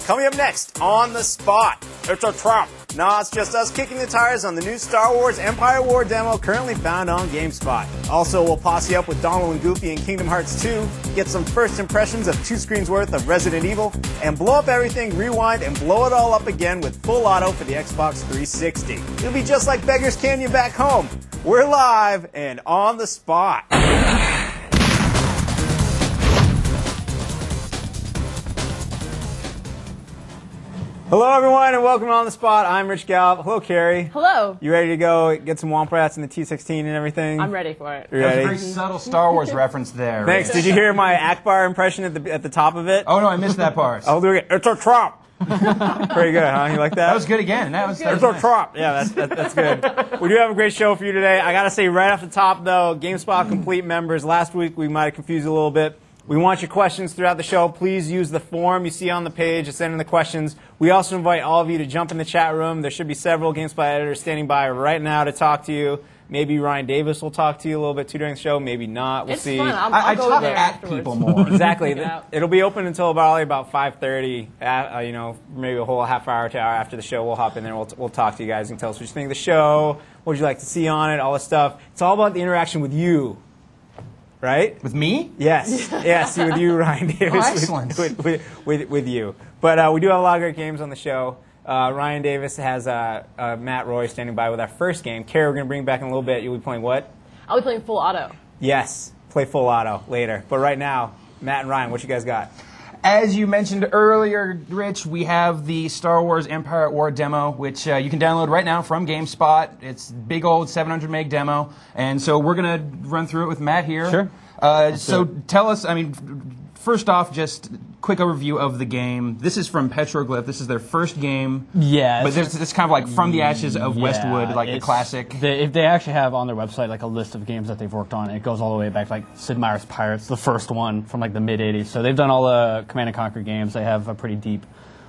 Coming up next, On the Spot, it's a trap. Nah, it's just us kicking the tires on the new Star Wars Empire War demo currently found on GameSpot. Also, we'll posse up with Donald and Goofy in Kingdom Hearts 2, get some first impressions of 2 screens worth of Resident Evil, and blow up everything, rewind, and blow it all up again with full auto for the Xbox 360. It'll be just like Beggars Canyon back home. We're live and on the spot. Hello, everyone, and welcome to On the Spot. I'm Rich Gallup. Hello, Carrie. Hello. You ready to go get some Womp Rats in the T-16 and everything? I'm ready for it. You ready? That was a very subtle Star Wars reference there. Thanks. Did you hear my Akbar impression at the top of it? Oh, no, I missed that part. I'll do it again. It's a trap. Pretty good, huh? You like that? That was good again. That was It's a nice. trap. Yeah, that's good. We do have a great show for you today. I got to say right off the top, though, GameSpot Complete members, last week we might have confused you a little bit. We want your questions throughout the show. Please use the form you see on the page to send in the questions. We also invite all of you to jump in the chat room. There should be several GameSpot editors standing by right now to talk to you. Maybe Ryan Davis will talk to you a little bit too during the show. Maybe not. We'll see. Fun. I I'll go talk there at afterwards. people more. Exactly. It'll be open until about 5:30. Maybe a whole half hour to hour after the show. We'll hop in there. We'll talk to you guys and tell us what you think of the show. What would you like to see on it? All this stuff. It's all about the interaction with you. Right? With me? Yes. Yes, with you, Ryan Davis. Oh, excellent. With you. But we do have a lot of great games on the show. Ryan Davis has Matt Roy standing by with our first game. Carrie, we're going to bring back in a little bit. You'll be playing what? I'll be playing full auto. Yes. Play full auto later. But right now, Matt and Ryan, what you guys got? As you mentioned earlier, Rich, we have the Star Wars Empire at War demo, which you can download right now from GameSpot. It's big old 700 meg demo, and so we're going to run through it with Matt here. Sure. So tell us, first off, just quick overview of the game. This is from Petroglyph. This is their first game. Yeah. But it's kind of like from the ashes of Westwood, like the classic. If they actually have on their website like a list of games that they've worked on, it goes all the way back to like Sid Meier's Pirates, the first one from like the mid-'80s. So they've done all the Command & Conquer games. They have a pretty deep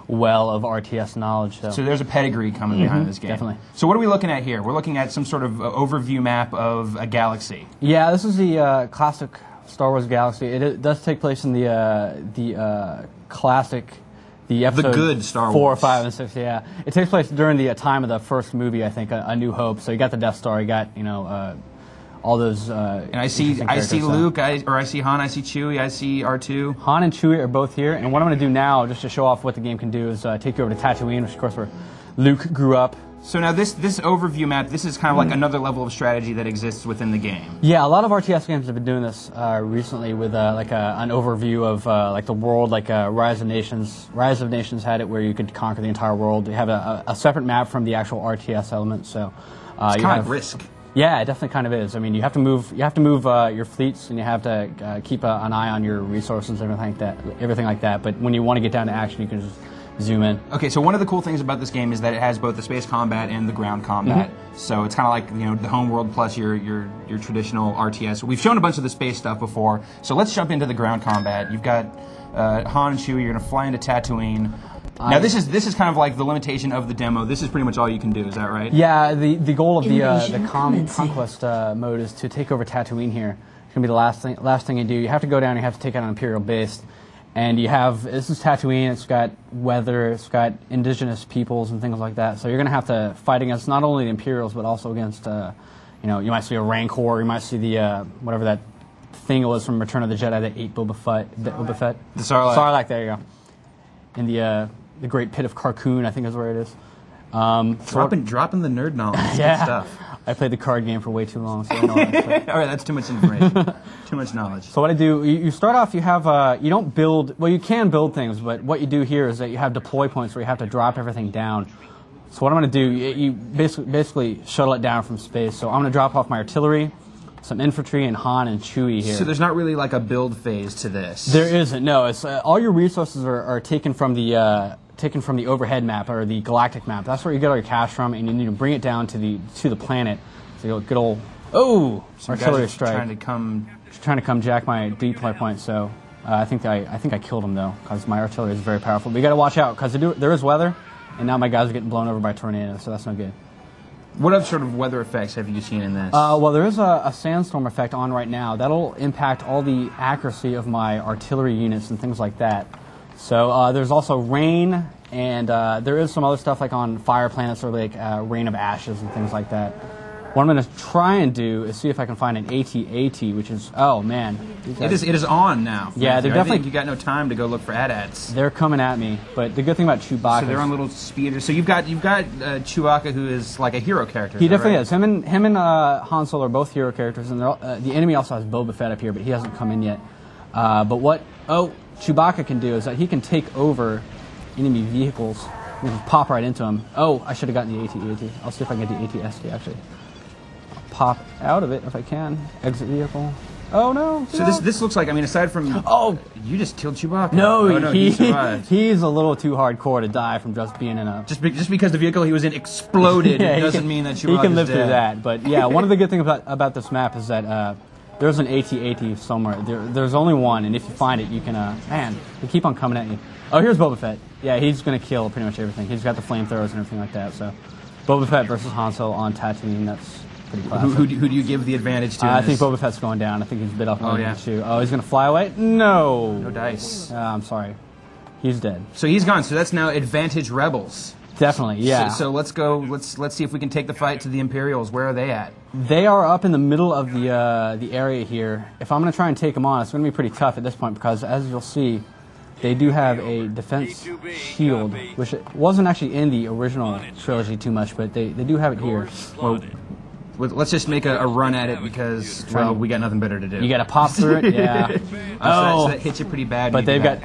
well of RTS knowledge. So there's a pedigree coming behind this game. Definitely. So what are we looking at here? We're looking at some sort of overview map of a galaxy. Yeah, this is the classic Star Wars Galaxy. It does take place in the classic, the episode good Star 4, Wars. 5, and 6. Yeah, it takes place during the time of the first movie. I think A New Hope. So you got the Death Star. You got all those. And I see Luke, I see Han, I see Chewie, I see R2. Han and Chewie are both here, and what I'm going to do now, just to show off what the game can do, is take you over to Tatooine, which of course where Luke grew up. So now this overview map, this is kind of like another level of strategy that exists within the game. Yeah, a lot of RTS games have been doing this recently with an overview of like the world, like Rise of Nations. Rise of Nations had it where you could conquer the entire world. You have a separate map from the actual RTS element. So it's kind of Risk. Yeah, it definitely kind of is. I mean, you have to move your fleets, and you have to keep an eye on your resources, everything like that. But when you want to get down to action, you can just zoom in. Okay, so one of the cool things about this game is that it has both the space combat and the ground combat. So it's kind of like the home world plus your traditional RTS. We've shown a bunch of the space stuff before, so let's jump into the ground combat. You've got Han and Chewie. You're going to fly into Tatooine. Now this is kind of like the limitation of the demo. This is pretty much all you can do. Is that right? Yeah, the goal of the conquest mode is to take over Tatooine here. It's going to be the last thing you do. You have to go down. You have to take out an Imperial base. And this is Tatooine, it's got weather, it's got indigenous peoples and things like that. So you're going to have to fight against not only the Imperials, but also against, you might see a Rancor, you might see the, whatever that thing it was from Return of the Jedi that ate Boba Fett. The Sarlacc. Sarlacc, there you go. In the Great Pit of Carkoon, I think is where it is. Dropping the nerd knowledge. Yeah. Good stuff. I played the card game for way too long, so I know that. All right, that's too much information. Too much knowledge. So what I do, you start off, you don't build, well, you can build things, but what you do here is that you have deploy points where you have to drop everything down. So what I'm going to do, you basically shuttle it down from space. So I'm going to drop off my artillery, some infantry, and Han and Chewie here. So there's not really like a build phase to this. There isn't, no. It's all your resources are taken from the overhead map or the galactic map. That's where you get all your cash from, and you need to bring it down to the planet. So you good old artillery strike. Trying to come jack my deploy point. So I think I killed him though, because my artillery is very powerful. But you got to watch out because there is weather, and now my guys are getting blown over by tornadoes. So that's no good. What other sort of weather effects have you seen in this? Well, there is a sandstorm effect on right now. That'll impact all the accuracy of my artillery units and things like that. So there's also rain, and there is some other stuff like on fire planets or like rain of ashes and things like that. What I'm going to try and do is see if I can find an AT-AT, which is, oh man. It is on now. Yeah, they're I definitely. think you got no time to go look for AT-ATs. They're coming at me, but the good thing about Chewbacca. So they're on little speeders. So you've got Chewbacca, who is like a hero character. He definitely right? is. Him and Han Solo are both hero characters, and the enemy also has Boba Fett up here, but he hasn't come in yet. But what Chewbacca can do is that he can take over enemy vehicles. We can pop right into them. Oh, I should have gotten the AT-AT. I'll see if I can get the AT-ST actually. Pop out of it if I can. Exit vehicle. Oh no! So this looks like, I mean, aside from you just killed Chewbacca. No, he survived. He's a little too hardcore to die from just being in a. Just because the vehicle he was in exploded doesn't mean that Chewbacca's he can live dead. through that. But yeah, one of the good things about this map is that there's an AT-AT somewhere. There's only one, and if you find it, you can. Man, they keep on coming at you. Oh, here's Boba Fett. Yeah, he's gonna kill pretty much everything. He's got the flamethrowers and everything like that. So, Boba Fett versus Han Solo on Tatooine. That's pretty classic. Who do you give the advantage to? I think Boba Fett's going down. I think he's bit off Oh, the yeah. shoe. Oh, he's going to fly away? No. No dice. I'm sorry. He's dead. So he's gone. So that's now advantage Rebels. Definitely, yeah. So let's go. Let's see if we can take the fight to the Imperials. Where are they at? They are up in the middle of the area here. If I'm going to try and take them on, it's going to be pretty tough at this point because, as you'll see, they do have a defense shield, which wasn't actually in the original trilogy too much, but they do have it here. Well, let's just make a run at it because, well, we got nothing better to do. You got to pop through it, yeah. So that hits you pretty bad. But they've got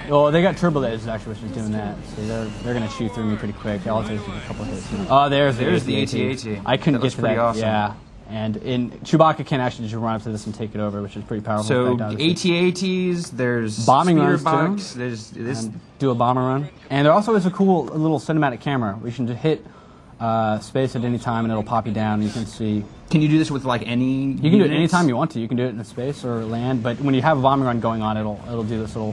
turbo lasers actually, which is doing that. So they're going to shoot through me pretty quick. I'll take a couple hits. Oh, there's the AT-AT. I couldn't That get to pretty that. awesome. Yeah. And Chewbacca can actually just run up to this and take it over, which is pretty powerful. So effect, obviously. AT-ATs, there's Bombing speeder runs, box, too. there's this. And do a bomber run. And there also is a cool little cinematic camera where you can just hit space at any time and it'll pop you down and you can see. Can you do this with like any? You can do it anytime you want to. You can do it in space or land, but when you have a bombing run going on, it'll do this little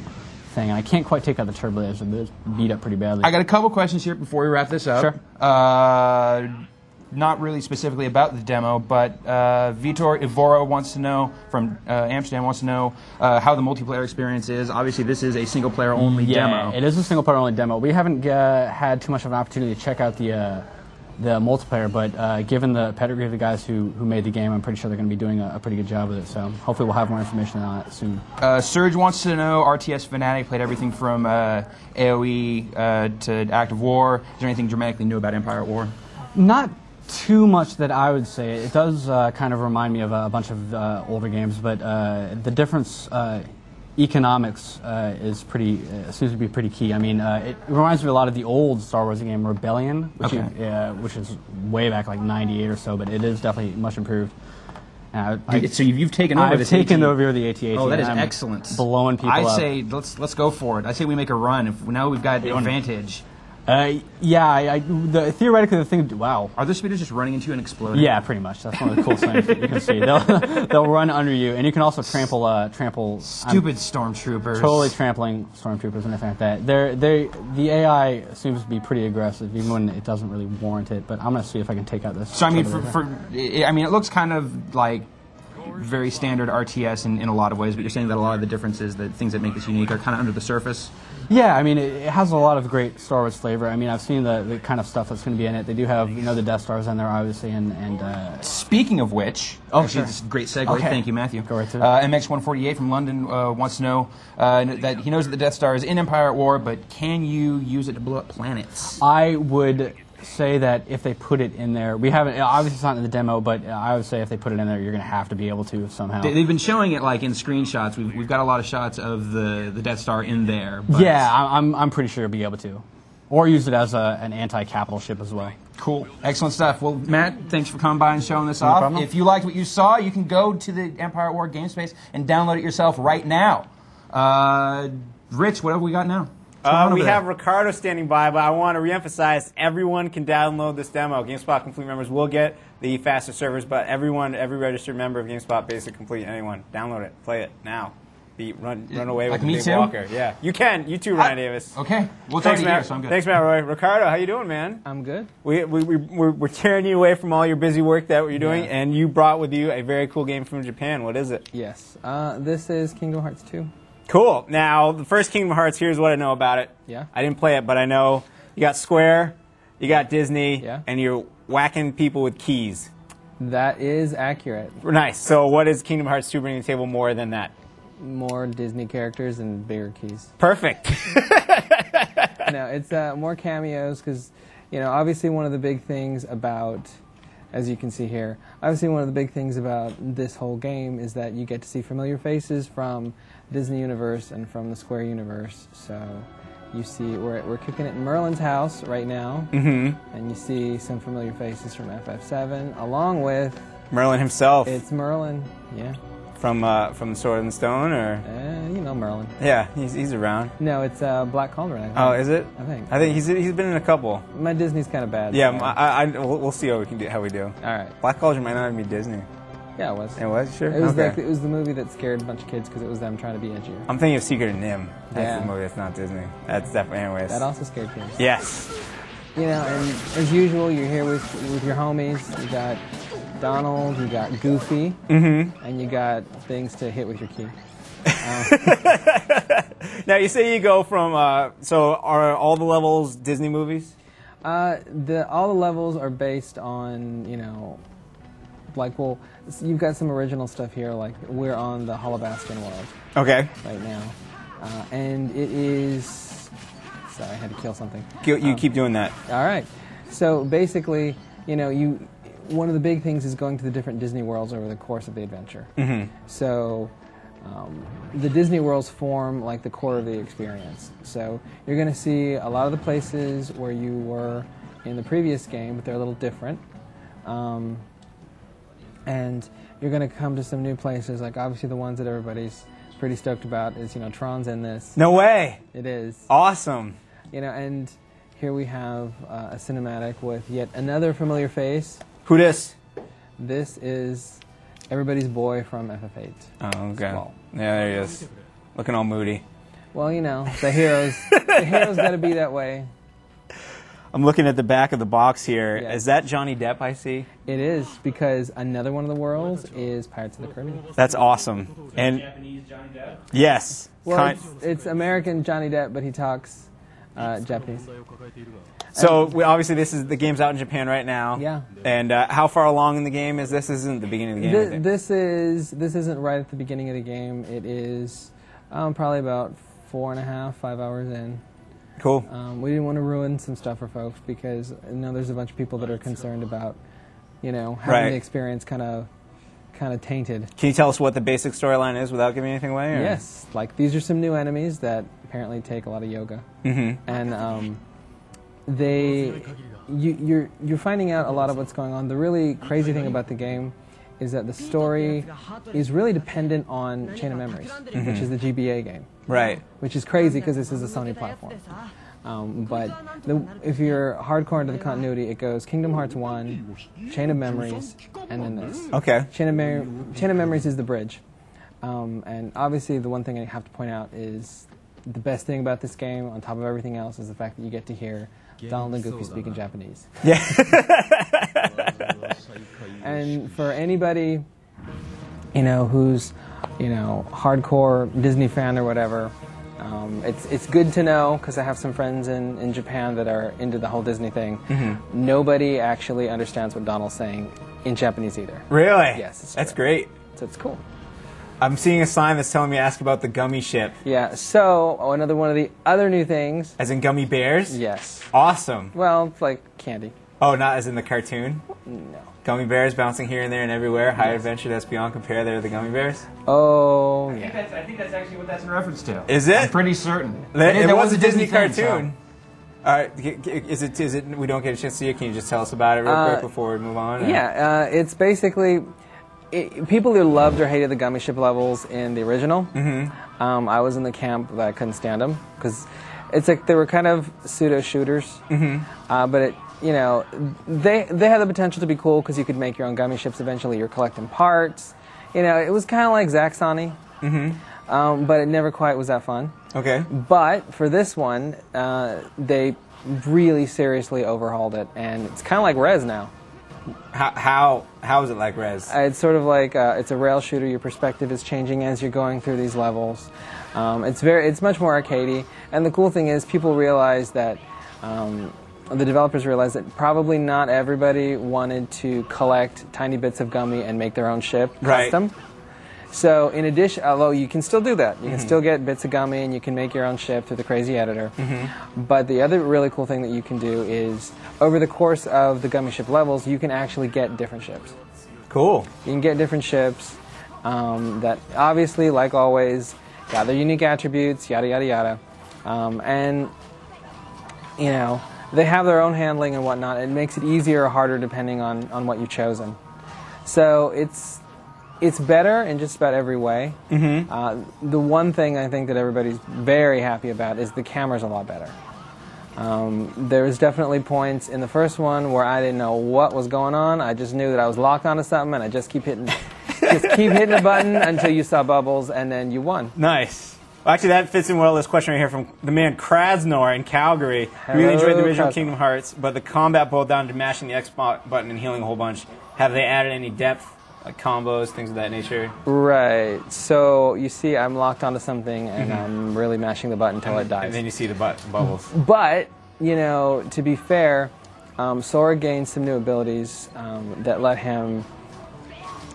thing. And I can't quite take out the turbo laser, but it's beat up pretty badly. I got a couple questions here before we wrap this up. Sure. Not really specifically about the demo, but Vitor Ivoro wants to know, from Amsterdam wants to know how the multiplayer experience is. Obviously, this is a single-player only demo. It is a single-player only demo. We haven't had too much of an opportunity to check out the multiplayer, but given the pedigree of the guys who made the game, I'm pretty sure they're going to be doing a pretty good job with it. So hopefully we'll have more information on it soon. Surge wants to know, RTS Fanatic played everything from AoE to Active War. Is there anything dramatically new about Empire at War? Not too much that I would say. It does kind of remind me of a bunch of older games, but the difference economics is seems to be pretty key. I mean, it reminds me a lot of the old Star Wars game Rebellion, which is way back like '98 or so, but it is definitely much improved. So you've taken over I've this taken AT. over the AT-AT. Oh, that is I'm excellent. Blowing people I up. say let's go for it. I say we make a run. If now we've got advantage. Theoretically, the thing. Wow. Are the speeders just running into you and exploding? Yeah, pretty much. That's one of the cool things that you can see. They'll run under you, and you can also trample. Stupid stormtroopers. Totally trampling stormtroopers and everything like that. The AI seems to be pretty aggressive, even when it doesn't really warrant it. But I'm gonna see if I can take out this. So I mean, it looks kind of like very standard RTS in a lot of ways, but you're saying that a lot of the differences, the things that make this unique, are kind of under the surface. Yeah, I mean, it has a lot of great Star Wars flavor. I mean, I've seen the kind of stuff that's going to be in it. They do have, the Death Stars in there, obviously, and Speaking of which, sure. this is a great segue. Okay. Thank you, Matthew. Go right to it. MX148 from London wants to know that he knows that the Death Star is in Empire at War, but can you use it to blow up planets? I would say that if they put it in there, we haven't, obviously it's not in the demo, but I would say if they put it in there, you're going to have to be able to somehow. They've been showing it like in screenshots. We've got a lot of shots of the Death Star in there. But Yeah, I'm pretty sure you'll be able to. Or use it as an anti-capital ship as well. Cool. Excellent stuff. Well, Matt, thanks for coming by and showing this No off. problem. If you liked what you saw, you can go to the Empire at War game space and download it yourself right now. Rich, what have we got now? We have Ricardo standing by, but I want to reemphasize everyone can download this demo. GameSpot Complete members will get the faster servers, but every registered member of GameSpot Basic Complete, anyone, download it, play it now. Run away with Like me Big too? Walker. Yeah, you can. You too, Ryan Davis. Okay. Well, Thanks, it's already Matt. here, so I'm good. Thanks, Matt Roy. Ricardo, how you doing, man? I'm good. We're tearing you away from all your busy work that you're doing, Yeah. and you brought with you a very cool game from Japan. What is it? Yes. This is Kingdom Hearts 2. Cool. Now, the first Kingdom Hearts, here's what I know about it. Yeah. I didn't play it, but I know you got Square, you got Disney, Yeah. and you're whacking people with keys. That is accurate. Nice. So what is Kingdom Hearts 2 bringing to the table more than that? More Disney characters and bigger keys. Perfect. No, it's more cameos because, obviously one of the big things about, as you can see here, obviously one of the big things about this whole game is that you get to see familiar faces from Disney Universe and from the Square Universe. So you see, we're kicking it in Merlin's house right now, and you see some familiar faces from FF7, along with Merlin himself. it's Merlin, yeah, From Sword and Stone, or Merlin. yeah, he's around. No, it's Black Cauldron. I think. Oh, is it? I think. I think he's been in a couple. My Disney's kind of bad. Yeah, so. we'll see how we do. All right. Black Cauldron might not even be Disney. Yeah, it was. It was, sure. It was okay. it was the movie that scared a bunch of kids because it was them trying to be edgier. I'm thinking of Secret of Nim. That's Yeah. the movie that's not Disney. That's definitely, anyways. That also scared kids. Yes. And as usual, you're here with your homies. You got Donald, you got Goofy, and you got things to hit with your key. Now you say you go from. So are all the levels Disney movies? All the levels are based on you've got some original stuff here. Like we're on the Holobastion world Okay. right now, and it is. Sorry, I had to kill something. You keep doing that. All right. So basically, one of the big things is going to the different Disney worlds over the course of the adventure. So the Disney worlds form like the core of the experience. So you're going to see a lot of the places where you were in the previous game, but they're a little different. And you're going to come to some new places, like obviously the ones that everybody's pretty stoked about is, Tron's in this. No way. It is. Awesome. And here we have a cinematic with yet another familiar face. Who dis? This is everybody's boy from FF8. Oh, okay. Squall. Yeah, there he is. Looking all moody. Well, the heroes got to be that way. I'm looking at the back of the box here. Yeah. Is that Johnny Depp I see? It is, because another one of the worlds is Pirates of the Caribbean. That's awesome. And Japanese Johnny Depp? yes. Well, it's American Johnny Depp, but he talks Japanese. So obviously the game's out in Japan right now. Yeah. And how far along in the game is this? This isn't the beginning of the game. I think. This isn't right at the beginning of the game. It is probably about 4.5, 5 hours in. Cool. We didn't want to ruin some stuff for folks because there's a bunch of people that are concerned about, having Right. the experience kind of tainted. Can you tell us what the basic storyline is without giving anything away? Or? Yes, like these are some new enemies that apparently take a lot of yoga, and you're finding out a lot of what's going on. The really crazy thing about the game is that the story is really dependent on Chain of Memories, which is the GBA game. Right. Which is crazy because this is a Sony platform. But if you're hardcore into the continuity, it goes Kingdom Hearts 1, Chain of Memories, and then this. Okay. Chain of Memories is the bridge. And obviously the one thing I have to point out is the best thing about this game, on top of everything else, is the fact that you get to hear Donald and Goofy speak in Japanese. Yeah. And for anybody, who's, hardcore Disney fan or whatever, it's good to know, because I have some friends in Japan that are into the whole Disney thing. Nobody actually understands what Donald's saying in Japanese either. Really? Yes. That's great. So it's cool. I'm seeing a sign that's telling me to ask about the gummy ship. Yeah, so another one of the other new things. As in gummy bears? Yes. Awesome. Well, it's like candy. Oh, not as in the cartoon? No. Gummy bears bouncing here and there and everywhere. High adventure that's beyond compare. They're the gummy bears. Oh, I yeah. think that's actually what that's in reference to. Is it? I'm pretty certain. It was a Disney thing, cartoon. All right. Is it? We don't get a chance to see it. Can you just tell us about it real quick before we move on? Or? Yeah, it's basically people who loved or hated the gummy ship levels in the original. I was in the camp that I couldn't stand them because it's like they were kind of pseudo shooters. But they had the potential to be cool because you could make your own gummy ships eventually. You're collecting parts. It was kind of like Zaxxon. But it never quite was that fun. Okay. But for this one, they really seriously overhauled it, and it's kind of like Rez now. How is it like Rez? It's sort of like it's a rail shooter. Your perspective is changing as you're going through these levels. It's much more arcadey, and the cool thing is people realize that the developers realize that probably not everybody wanted to collect tiny bits of gummy and make their own ship custom. So in addition, although you can still do that, you can still get bits of gummy and you can make your own ship through the Crazy Editor. But the other really cool thing that you can do is over the course of the gummy ship levels, you can actually get different ships. Cool. You can get different ships that obviously, like always, got their unique attributes, yada, yada, yada. And, you know, they have their own handling and whatnot. It makes it easier or harder depending on what you've chosen. So it's better in just about every way. The one thing I think that everybody's very happy about is the camera's a lot better. There was definitely points in the first one where I didn't know what was going on. I just knew that I was locked onto something, and I just keep hitting the button until you saw bubbles, and then you won. Nice. Well, actually, that fits in well. This question right here from the man Krasnor in Calgary. Hello, Really enjoyed the original Krasnor. Kingdom Hearts, but the combat boiled down to mashing the X button and healing a whole bunch. Have they added any depth, like combos, things of that nature? Right. So you see, I'm locked onto something, and I'm really mashing the button until it dies. And then you see the bubbles. But, you know, to be fair, Sora gained some new abilities that let him,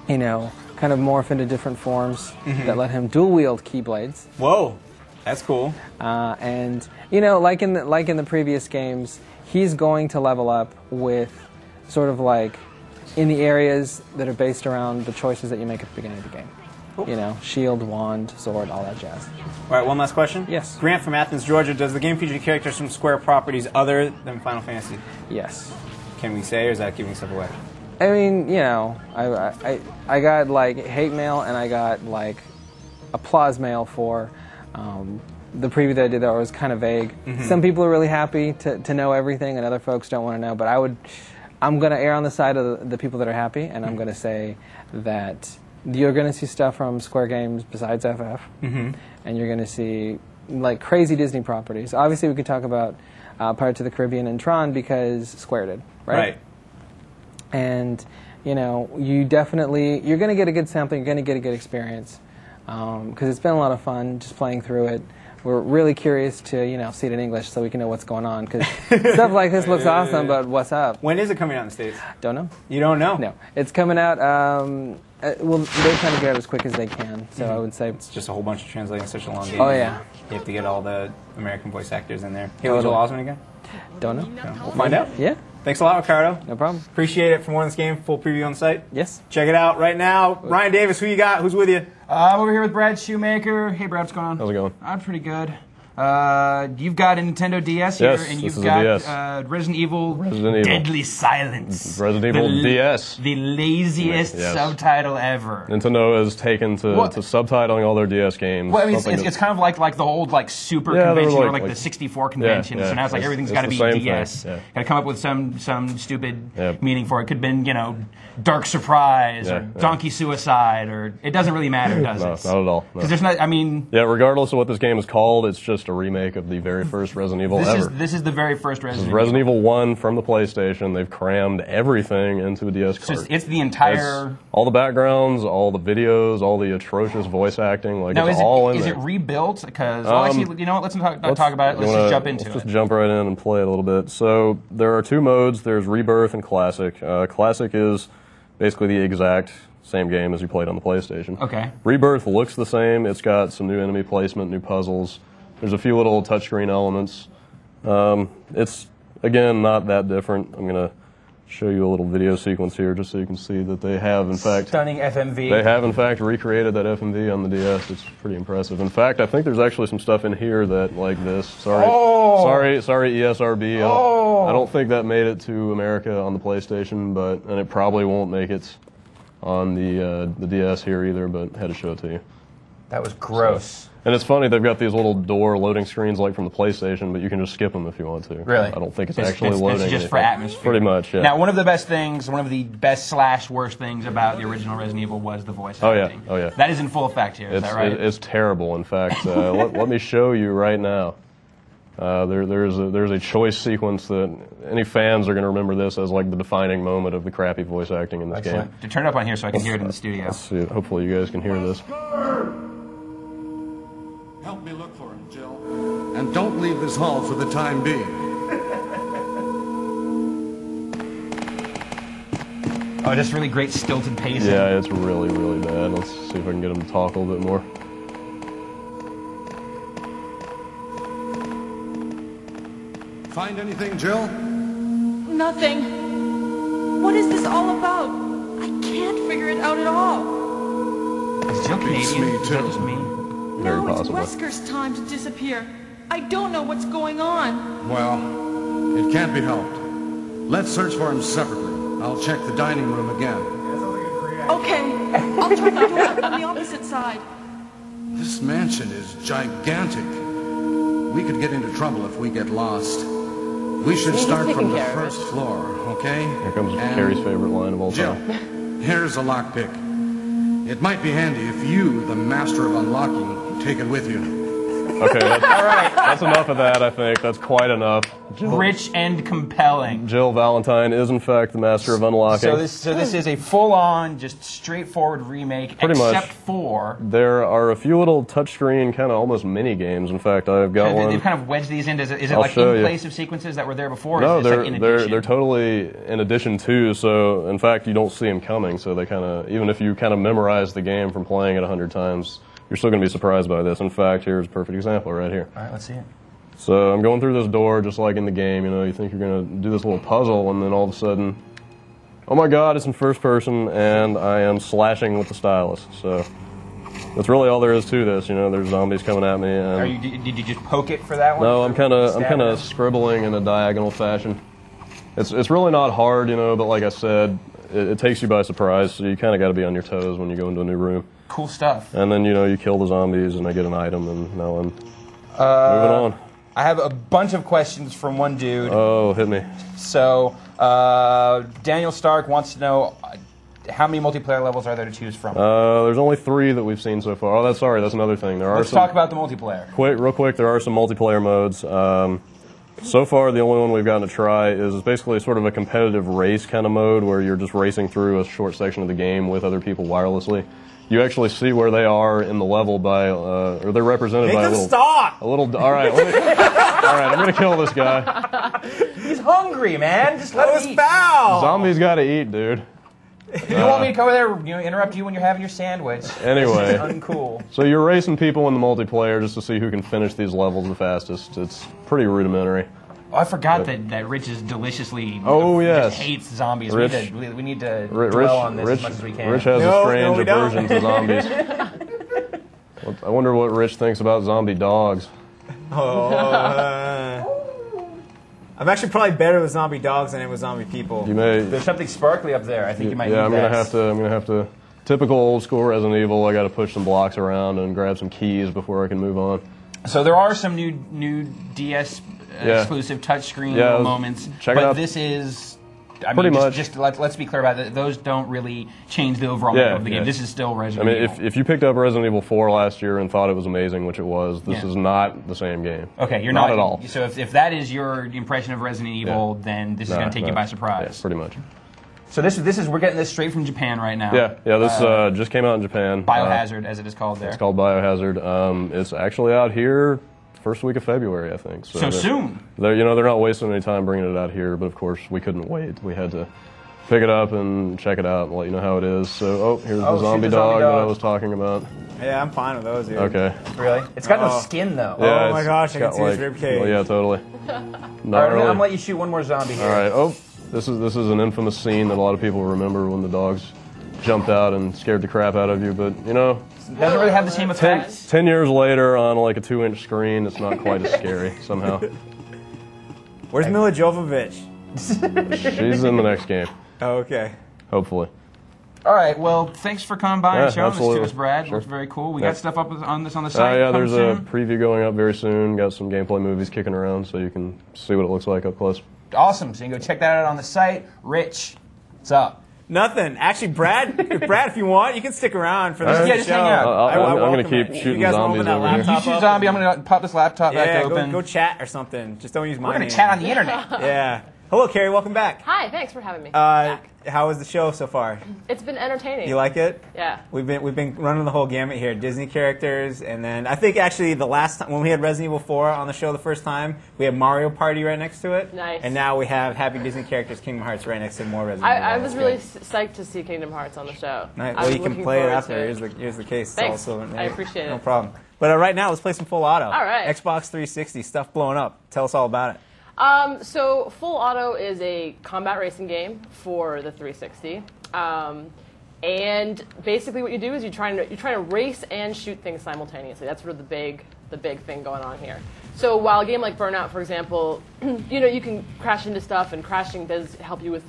you know, kind of morph into different forms, that let him dual-wield Keyblades. Whoa, that's cool. And, you know, like in the previous games, he's going to level up with sort of like in the areas that are based around the choices that you make at the beginning of the game. Cool. You know, shield, wand, sword, all that jazz. All right, one last question. Yes. Grant from Athens, Georgia. Does the game feature characters from Square properties other than Final Fantasy? Yes. Can we say, or is that giving stuff away? I mean, you know, I got like hate mail and I got like applause mail for the preview that I did that was kind of vague. Some people are really happy to know everything, and other folks don't want to know. But I'm going to err on the side of the people that are happy, and I'm going to say that you're going to see stuff from Square Games besides FF, and you're going to see like crazy Disney properties. Obviously, we could talk about Pirates of the Caribbean and Tron because Square did, right? And, you know, you're going to get a good sampling, you're going to get a good experience, because it's been a lot of fun just playing through it. We're really curious to, you know, see it in English so we can know what's going on, because stuff like this looks awesome, but what's up? When is it coming out in the States? Don't know. You don't know? No. It's coming out, well, they're trying to get it as quick as they can, so I would say... It's just a whole bunch of translating such a long game. Oh, yeah. You have to get all the American voice actors in there. Haley Joel Osment again? Don't know. No. We'll find out. Yeah. Thanks a lot, Ricardo. No problem. Appreciate it. For more on this game, full preview on the site. Yes. Check it out right now. Ryan Davis, who you got? Who's with you? I'm over here with Brad Shoemaker. Hey, Brad, what's going on? How's it going? I'm pretty good. You've got a Nintendo DS here, Yes, and this you've is a got DS. Resident Evil Deadly Silence. Resident Evil DS. The laziest Yes. subtitle ever. Nintendo has taken to subtitling all their DS games. Well, I mean, something it's kind of like the old Super Yeah, they were convention or like the 64 convention. yeah, So now it's like it's- everything's it's got to the be same thing, DS. yeah. Got to come up with some stupid Yep. meaning for it. Could have been, you know, Dark Surprise or Yeah. Donkey Suicide, or it doesn't really matter, does No, it? not at all. No. Because there's not. I mean, Yeah, regardless of what this game is called, it's just a remake of the very first Resident Evil ever. this is the very first Resident Evil. Resident Evil 1 from the PlayStation. They've crammed everything into a DS cart. It's the entire. It's all the backgrounds, all the videos, all the atrocious voice acting. Like Now, it's all in is there. it rebuilt? Because actually, you know what? Let's not talk about it. Let's just jump into Let's just it. jump right in and play it a little bit. So there are two modes. There's Rebirth and Classic. Classic is basically the exact same game as you played on the PlayStation. Okay. Rebirth looks the same. It's got some new enemy placement, new puzzles. There's a few little touchscreen elements. It's, again, not that different. I'm going to show you a little video sequence here just so you can see that they have, in fact... Stunning FMV. They have, in fact, recreated that FMV on the DS. It's pretty impressive. In fact, I think there's actually some stuff in here that, like this. Sorry, ESRB. I don't think that made it to America on the PlayStation, and it probably won't make it on the DS here either, but had to show it to you. That was gross. And it's funny, they've got these little door loading screens like from the PlayStation, but you can just skip them if you want to. Really? I don't think it's actually loading. It's just for anything. atmosphere. Pretty much, yeah. Now, one of the best / worst things about the original Resident Evil was the voice acting. Oh, yeah. That is in full effect here, is that right? It's terrible. In fact, let me show you right now. There's a choice sequence that any fans are going to remember this as like the defining moment of the crappy voice acting in this game. To turn it up on here so I can hear it in the studio. Let's see, hopefully you guys can hear this. Help me look for him, Jill. And don't leave this hall for the time being. Oh, just really great stilted pacing. Yeah, it's really, really bad. Let's see if I can get him to talk a little bit more. Find anything, Jill? Nothing. What is this all about? I can't figure it out at all. Is Jill Beats Canadian? me, Is that too. just me? Very Now it's possible. Wesker's time to disappear. I don't know what's going on. Well, it can't be helped. Let's search for him separately. I'll check the dining room again. Okay, I'll try the door on the opposite side. This mansion is gigantic. We could get into trouble if we get lost. We should start from the first floor, okay? Here comes And Carrie's favorite line of all Jill, time. here's a lockpick. It might be handy if you, the master of unlocking, take it with you. Okay, that's enough of that, I think. That's quite enough. Rich and compelling. Jill Valentine is, in fact, the master of unlocking. So this is a full-on, just straightforward remake, Pretty much. except for There are a few little touchscreen, kind of almost mini games. In fact, I've got one. they've kind of wedged these in. Is it I'll like show in you. place of sequences that were there before? Or No, is this like in addition? they're totally in addition to. So, in fact, you don't see them coming. So they kind of, even if you kind of memorize the game from playing it 100 times, you're still going to be surprised by this. In fact, here's a perfect example right here. All right, let's see it. So I'm going through this door just like in the game. You know, you think you're going to do this little puzzle, and then all of a sudden, oh my God, it's in first person, and I am slashing with the stylus. So that's really all there is to this. You know, there's zombies coming at me. And Did you just poke it for that one? no, I'm kind Stab of it? scribbling in a diagonal fashion. It's really not hard, you know, but like I said, it takes you by surprise. So you kind of got to be on your toes when you go into a new room. Cool stuff. And then, you know, you kill the zombies, and I get an item, and now I'm moving on. I have a bunch of questions from one dude. Oh, hit me. So, Daniel Stark wants to know how many multiplayer levels are there to choose from? There's only 3 that we've seen so far. Oh, that's another thing. There are Let's some. talk about the multiplayer. Real quick, there are some multiplayer modes. So far, the only one we've gotten to try is basically sort of a competitive race kind of mode where you're just racing through a short section of the game with other people wirelessly. You actually see where they are in the level by, or they're represented Make by them stop! a little. All right, all right. I'm gonna kill this guy. He's hungry, man. Just let That him was eat. foul! Zombies gotta eat, dude. You don't want me to come over there, interrupt you when you're having your sandwich. Anyway. This is uncool. So you're racing people in the multiplayer just to see who can finish these levels the fastest. It's pretty rudimentary. Oh, I forgot that Rich is deliciously. Oh, yes. Just hates zombies. Rich- we need to Rich, dwell on this as much as we can. Rich has No, a strange we don't. aversion to zombies. I wonder what Rich thinks about zombie dogs. I'm actually probably better with zombie dogs than I am with zombie people. You may. There's something sparkly up there. I think you might Yeah, need I'm that. gonna have to. Typical old school Resident Evil. I got to push some blocks around and grab some keys before I can move on. So there are some new DS exclusive touchscreen Yeah, moments, check it but out. this is. Pretty much. Just let's be clear about it. Those don't really change the overall Yeah, makeup of the game. yeah. This is still I Resident mean, Evil. if you picked up Resident Evil 4 last year and thought it was amazing, which it was, this Yeah. is not the same game. Okay, you're not at all. So if that is your impression of Resident Evil, then this is going to take you by surprise. Yeah, pretty much. So this is we're getting this straight from Japan right now. Yeah. This just came out in Japan. Biohazard, as it is called there. It's called Biohazard. It's actually out here first week of February, I think. So soon. They're not wasting any time bringing it out here, but of course we couldn't wait. We had to pick it up and check it out and let you know how it is. So, here's the shoot zombie the dog zombie that I dog. was talking about. Yeah, I'm fine with those, dude. Okay. Really? It's got no Oh. skin though. Oh Yeah, my it's gosh, I can got, see his ribcage. Well, yeah, totally. All Not right, really. I'm gonna let you shoot one more zombie here. All right. Oh, this is an infamous scene that a lot of people remember when the dogs jumped out and scared the crap out of you. But It doesn't really have the same effect. 10 years later on like a 2-inch screen, it's not quite as scary somehow. Where's Mila Jovovich? She's in the next game, Oh, okay. hopefully. All right. Well, thanks for coming by and Yeah, showing absolutely. this to us, Brad. Sure. Looks very cool. We Yeah. got stuff up on the site. Yeah, Come there's soon. a preview going up very soon. Got some gameplay movies kicking around, so you can see what it looks like up close. Awesome. So you can go check that out on the site. Rich, what's up? Nothing. Actually, Brad, if you want, you can stick around for the Alright. Yeah, just show. hang out. I'm gonna welcome keep it. shooting you guys wanna zombies open that over here. You laptop shoot up? I'm going to pop this laptop Yeah, back open. go chat or something. Just don't use my We're going name. to chat on the internet. Yeah. Hello, Carrie. Welcome back. Hi, thanks for having me. Back. How was the show so far? It's been entertaining. You like it? Yeah. We've been running the whole gamut here. Disney characters, and then I think actually the last time when we had Resident Evil 4 on the show the first time, we had Mario Party right next to it. Nice. And now we have Happy Disney Characters Kingdom Hearts right next to more Resident Evil. I was really psyched to see Kingdom Hearts on the show. Nice. I Well, was you can looking play it forward after. to it. Here's the case. Thanks. Also, I appreciate it. No problem. But right now, let's play some Full Auto. All right. Xbox 360 stuff blowing up. Tell us all about it. So Full Auto is a combat racing game for the 360. And basically what you do is you're trying to race and shoot things simultaneously. That's sort of the big thing going on here. So while a game like Burnout, for example, you can crash into stuff, and crashing does help you with,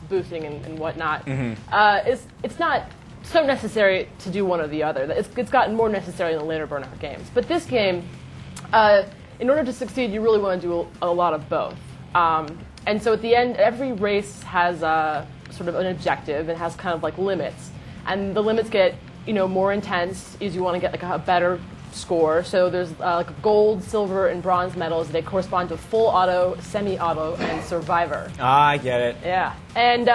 boosting and whatnot. It's not so necessary to do one or the other. It's gotten more necessary in the later Burnout games. But this game, in order to succeed, you really want to do a lot of both. And so at the end, every race has sort of an objective and has kind of like limits. And the limits get, more intense as you want to get like a better score. So there's like gold, silver, and bronze medals. They correspond to Full Auto, Semi-Auto, and Survivor. I get it. Yeah. And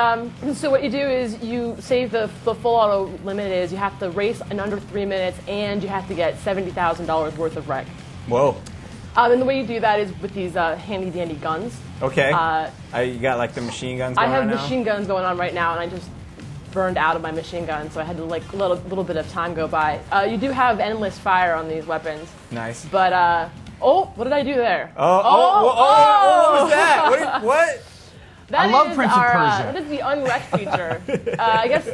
so what you do is you save the Full Auto limit is you have to race in under 3 minutes, and you have to get $70,000 worth of wreck. Whoa. And the way you do that is with these handy-dandy guns. Okay. You got like the machine guns going I have right now? machine guns going on right now, and I just burned out of my machine gun, so I had to let a little bit of time go by. You do have endless fire on these weapons. Nice. But, what did I do there? What was that? What? That I love is Prince of Persia. That is the unwrecked feature. I guess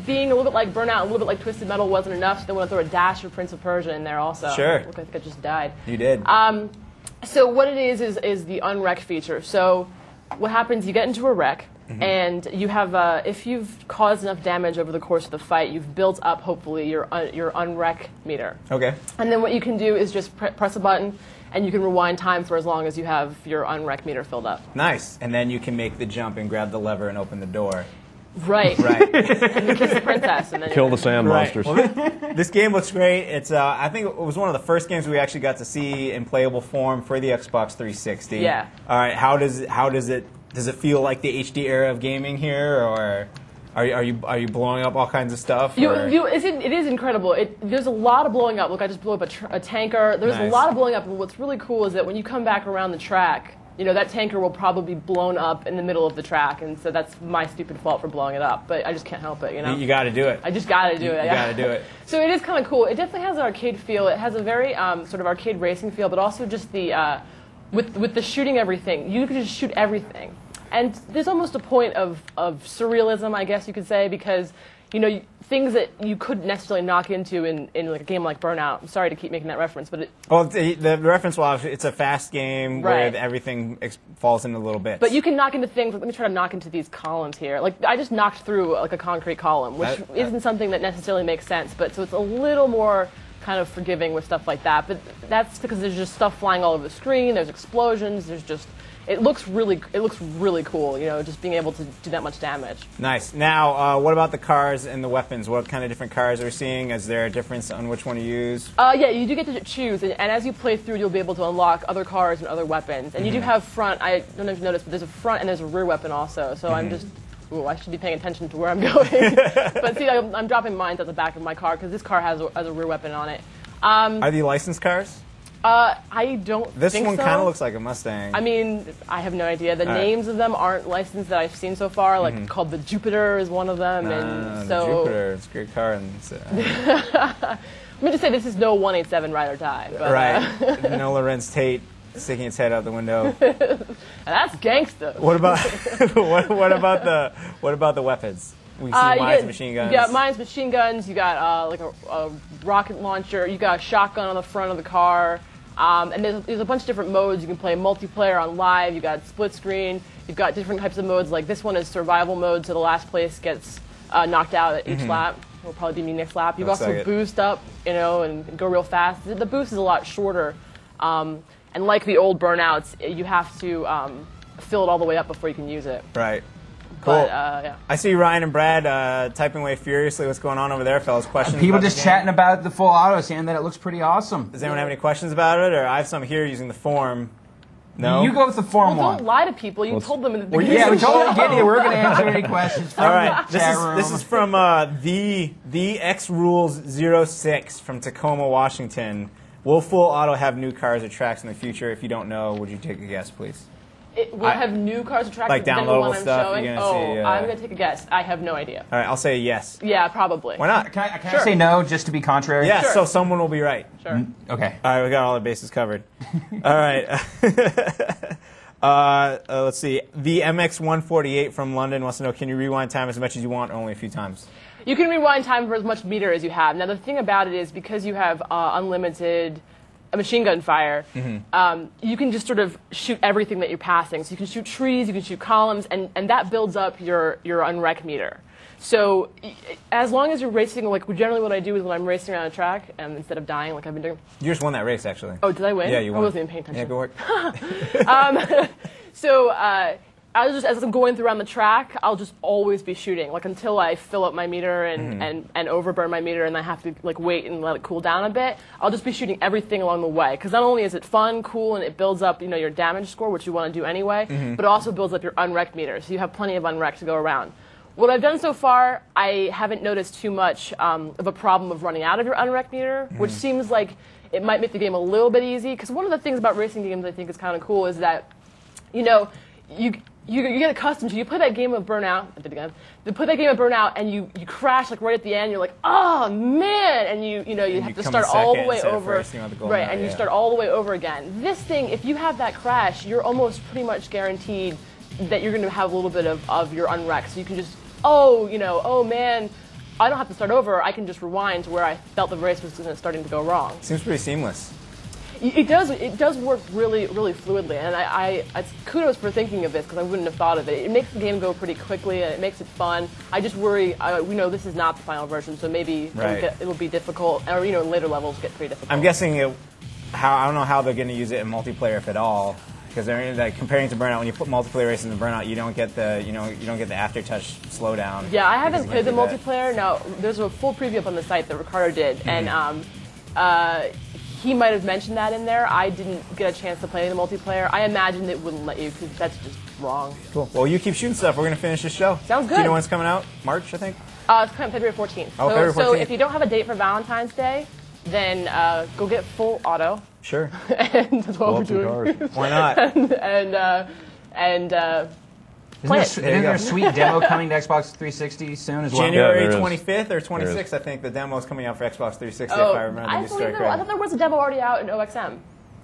being a little bit like Burnout, a little bit like Twisted Metal wasn't enough, so they want to throw a dash of Prince of Persia in there also. Sure. Look, I think I just died. You did. So what it is the unwrecked feature. So what happens, you get into a wreck, and you have, if you've caused enough damage over the course of the fight, you've built up, hopefully, your unwreck meter. Okay. And then what you can do is just press a button, and you can rewind time for as long as you have your unwreck meter filled up. Nice. And then you can make the jump and grab the lever and open the door. Right. Right. And you kiss the princess, and then Kill the sand Right. monsters. Well, this game looks great. It's I think it was one of the first games we actually got to see in playable form for the Xbox 360. Yeah. All right. How does it feel like the HD era of gaming here, or are you blowing up all kinds of stuff? It is incredible. There's a lot of blowing up. Look, I just blew up a tanker. There's Nice. a lot of blowing up. And what's really cool is that when you come back around the track, that tanker will probably be blown up in the middle of the track, and so that's my stupid fault for blowing it up. But I just can't help it, You got to do it. I just got to do it. You got to do it. So it is kind of cool. It definitely has an arcade feel. It has a very sort of arcade racing feel, but also just the with the shooting everything. You can just shoot everything, and there's almost a point of surrealism, I guess you could say, because things that you couldn't necessarily knock into in like a game like Burnout. I'm sorry to keep making that reference, but the reference was it's a fast game Right. where everything falls into little bits. But you can knock into things. Like, let me try to knock into these columns here. Like I just knocked through like a concrete column, which isn't something that necessarily makes sense. But so it's a little more kind of forgiving with stuff like that. But that's because there's just stuff flying all over the screen. There's explosions. There's just it looks really cool. Just being able to do that much damage. Nice. Now, what about the cars and the weapons? What kind of different cars are we seeing? Is there a difference on which one to use? Yeah, you do get to choose, and as you play through, you'll be able to unlock other cars and other weapons. And you do have front. I don't know if you noticed, but there's a front and there's a rear weapon also. So I'm just. Ooh, I should be paying attention to where I'm going. But see, I'm dropping mines at the back of my car because this car has a rear weapon on it. Are they licensed cars? I don't This think one so. kind of looks like a Mustang. I mean, I have no idea. The names of them aren't licensed that I've seen so far. Like called the Jupiter is one of them, and the so Jupiter, it's a great car. And let me just say this is no 187 Ride or Die. But, right. No Lorenz Tate sticking its head out the window. That's gangsta. What about what about the weapons? We see mines, machine guns. You got mines, machine guns. You got like a rocket launcher. You got a shotgun on the front of the car. And there's a bunch of different modes. You can play multiplayer on live. You got split screen. You've got different types of modes. Like this one is survival mode, so the last place gets knocked out at each lap. It'll probably be me next lap. You can also boost up, and go real fast. The boost is a lot shorter. And like the old Burnouts, you have to fill it all the way up before you can use it. Right. Cool. But, yeah. I see Ryan and Brad typing away furiously. What's going on over there, fellas? Questions? People about just the game? chatting about the Full Auto, saying that it looks pretty awesome. Does anyone have any questions about it? Or I have some here using the form. No? You go with the Form Well, 1. don't lie to people. You told them in the beginning. Yeah, we of the totally show. get you. We're going to answer any questions from All right, the chat room. this is from the X Rules 06 from Tacoma, Washington. Will Full Auto have new cars or tracks in the future? If you don't know, would you take a guess, please? It will have new cars or tracks Like than the downloadable one I'm stuff, showing. you're gonna see, I'm going to take a guess. I have no idea. All right, I'll say yes. Yeah, probably. Why not? Can I say no just to be contrary? Yeah, Sure. so someone will be right. Sure. Okay. All right, we got all the bases covered. All right. Let's see. The MX148 from London wants to know, can you rewind time as much as you want or only a few times? You can rewind time for as much meter as you have. Now, the thing about it is because you have unlimited machine gun fire, you can just sort of shoot everything that you're passing. So you can shoot trees, you can shoot columns, and that builds up your unrec meter. So as long as you're racing, like generally what I do is when I'm racing around a track, instead of dying like I've been doing. You just won that race, actually. Oh, did I win? Yeah, you won. I wasn't even paying attention. Yeah, good work. So I just, as I'm going through around the track, I'll just always be shooting, like until I fill up my meter and overburn my meter, and I have to like wait and let it cool down a bit. I'll just be shooting everything along the way, because not only is it fun, cool, and it builds up, your damage score, which you want to do anyway, but it also builds up your unrec meter, so you have plenty of unrec to go around. What I've done so far, I haven't noticed too much of a problem of running out of your unrec meter, which seems like it might make the game a little bit easy. Because one of the things about racing games I think is kind of cool is that, you get accustomed to, you play that game of Burnout, I did it again, you play that game of Burnout and you crash like right at the end, you're like, oh man, and you have to start all the way over, right, and you start all the way over again. This thing, if you have that crash, you're almost pretty much guaranteed that you're going to have a little bit of your unrec, so you can just, oh man, I don't have to start over, I can just rewind to where I felt the race was starting to go wrong. Seems pretty seamless. It does work really, really fluidly, and it's kudos for thinking of this, because I wouldn't have thought of it. It makes the game go pretty quickly, and it makes it fun. I just worry, we know this is not the final version, so maybe it'll be difficult, or later levels get pretty difficult. I'm guessing I don't know how they're going to use it in multiplayer, if at all. Because they're like, comparing to Burnout, when you put multiplayer races in Burnout, you don't get the you don't get the aftertouch slowdown. Yeah, I haven't played the multiplayer. Now there's a full preview up on the site that Ricardo did, and he might have mentioned that in there. I didn't get a chance to play the multiplayer. I imagine it wouldn't let you because that's just wrong. Cool. Well, you keep shooting stuff. We're gonna finish this show. Sounds good. Do you know when it's coming out? March, I think. It's coming February 14th. Oh, February 14th. So if you don't have a date for Valentine's Day, then go get Full Auto. Sure. And that's what we're doing. Why not? and Isn't there a sweet demo coming to Xbox 360 soon as well? January 25th or 26th, I think the demo is coming out for Xbox 360. If I remember the story correctly. I thought there was a demo already out in OXM.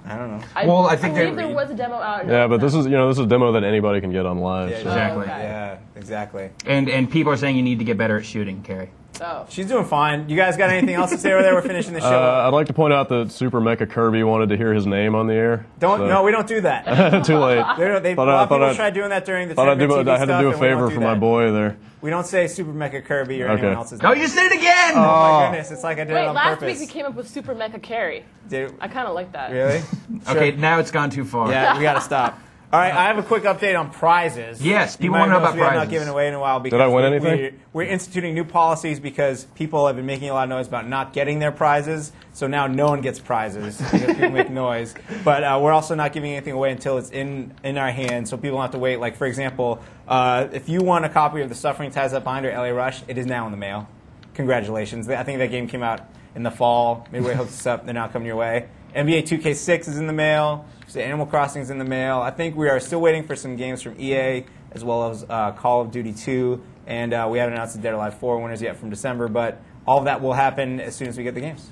I don't know. I think I believe there was a demo out in Yeah, OXM. but this is a demo that anybody can get online. Yeah, so. Exactly. okay. Yeah, exactly. And people are saying you need to get better at shooting, Carrie. Oh. She's doing fine. You guys got anything else to say over there? We're finishing the show. I'd like to point out that Super Mecha Kirby wanted to hear his name on the air. No, we don't do that. Too late. A lot of people tried doing that during the I TV had to do a favor for my boy there. We don't say Super Mecha Kirby or anyone else's name. Oh, you just did it again! Oh my goodness, it's like I did it Wait, on last purpose. week we came up with Super Mecha Carry. I kind of like that. Really? Okay, now it's gone too far. Yeah, we got to stop. All right, I have a quick update on prizes. Yes, people You want to know might about we have not prizes. given away in a while because Did I win anything? We're instituting new policies because people have been making a lot of noise about not getting their prizes. So now no one gets prizes because people make noise. But we're also not giving anything away until it's in our hands, so people don't have to wait. Like, for example, if you want a copy of The Suffering Ties Up Behind or LA Rush, it is now in the mail. Congratulations. I think that game came out in the fall. Midway hooked us up. They're now coming your way. NBA 2K6 is in the mail. So Animal Crossing is in the mail. I think we are still waiting for some games from EA, as well as Call of Duty 2. And we haven't announced the Dead or Alive 4 winners yet from December. But all of that will happen as soon as we get the games.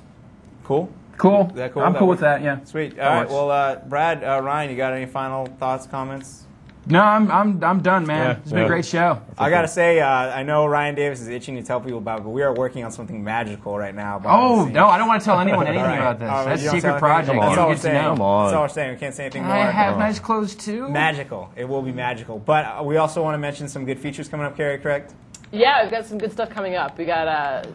Cool? Cool. Is that cool? I'm cool with that, yeah. Sweet. All right. Well, Brad, Ryan, you got any final thoughts, comments? No, I'm done, man. Yeah, It's been a great show. I gotta say, I know Ryan Davis is itching to tell people about it, but we are working on something magical right now. Oh, no, I don't want to tell anyone anything about this. All right, That's you a don't secret tell project. anything? You That's all don't we're get to saying. know. Come on. That's all we're saying. We can't say anything more. I have nice clothes, too. Magical. It will be magical. But we also want to mention some good features coming up, Carrie, correct? Yeah, we've got some good stuff coming up. We got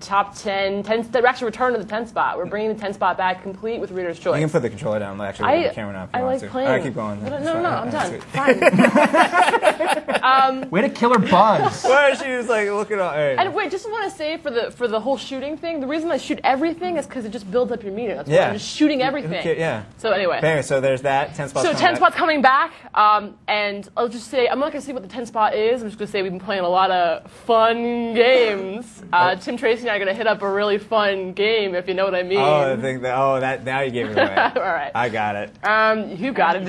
top 10. We're actually returning to the 10 spot. We're bringing the 10 spot back, complete with Reader's Choice. You can put the controller down. Actually, the camera now. I like playing. All right, keep going. No, I'm done. Fine. Way to kill her buzz. Well, she was like looking at. Right. And wait, just want to say for the whole shooting thing, the reason I shoot everything is because it just builds up your meter. That's why I'm just shooting everything. Yeah. So anyway. So there's that 10 spots. So 10 spots coming back, and I'll just say I'm not gonna say what the 10 spot is. I'm just gonna say we've been playing a lot of fun games. Tim Tracy and I are gonna hit up a really fun game, if you know what I mean. Oh, I think that. Now you gave it away. All right. I got it. You got it.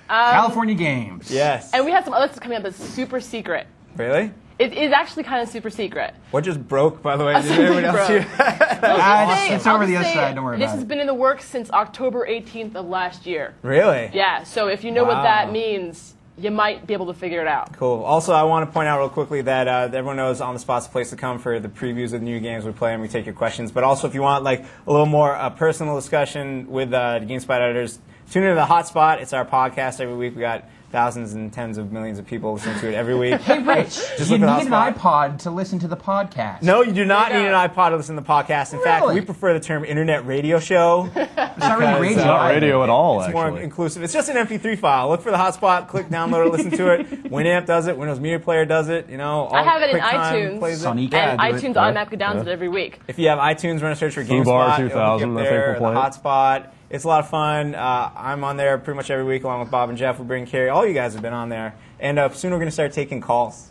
California Games. Yes. And we have some other stuff coming up that's super secret. Really? It is actually kind of super secret. What just broke, by the way? Did anyone else hear? It's over the other side. Don't worry about it. This has been in the works since October 18th of last year. Really? Yeah. So if you know what that means, you might be able to figure it out. Cool. Also, I want to point out real quickly that everyone knows On the Spot's the place to come for the previews of the new games we play, and we take your questions. But also, if you want like a little more personal discussion with the GameSpot editors, tune into the Hotspot. It's our podcast every week. We got thousands and tens of millions of people listening to it every week. Hey, Rich, you need an iPod to listen to the podcast. No, you do not need an iPod to listen to the podcast. In fact, we prefer the term internet radio show. It's not really radio. It's not radio at all, It's more inclusive. It's just an MP3 file. Look for the Hotspot, click download it, listen to it. Winamp does it. Windows Media Player does it. You know, I have it in QuickTime plays it. iTunes. And iTunes automatically downloads it every week. If you have iTunes, run a search for GameSpot. Fubar 2000, I think we'll play the Hotspot. It's a lot of fun. I'm on there pretty much every week along with Bob and Jeff. We bring Carrie. All you guys have been on there. And soon we're going to start taking calls.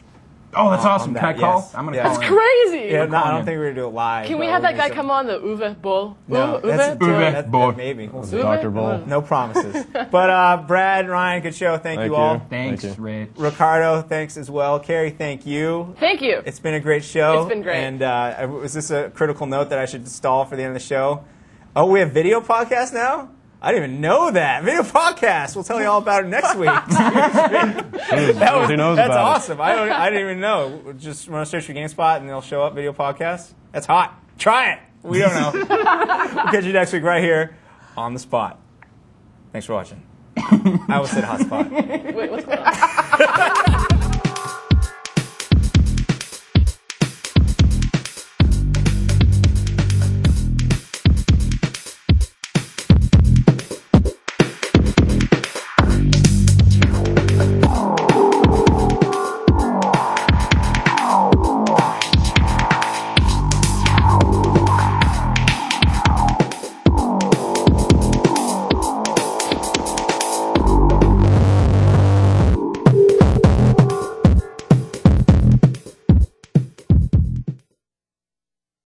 Oh, that's awesome. Can I call? Yes. I'm going to call That's crazy. Yeah, no, I don't think we're going to do it live. Can we have that guy come on, the Uwe Bull? No, Uwe Bull. Maybe. We'll see. Dr. Bull. No promises. But Brad, Ryan, good show. Thank you all. Thanks, Rich. Ricardo, thanks as well. Carrie, thank you. Thank you. It's been a great show. It's been great. And was this a critical note that I should stall for the end of the show? Oh, we have video podcast now? I didn't even know that. Video podcast. We'll tell you all about it next week. That's awesome. I didn't even know. Just run a search for GameSpot and they'll show up video podcast. That's hot. Try it. We don't know. We'll catch you next week right here on the spot. Thanks for watching. I almost said Hotspot. Wait, what's going on?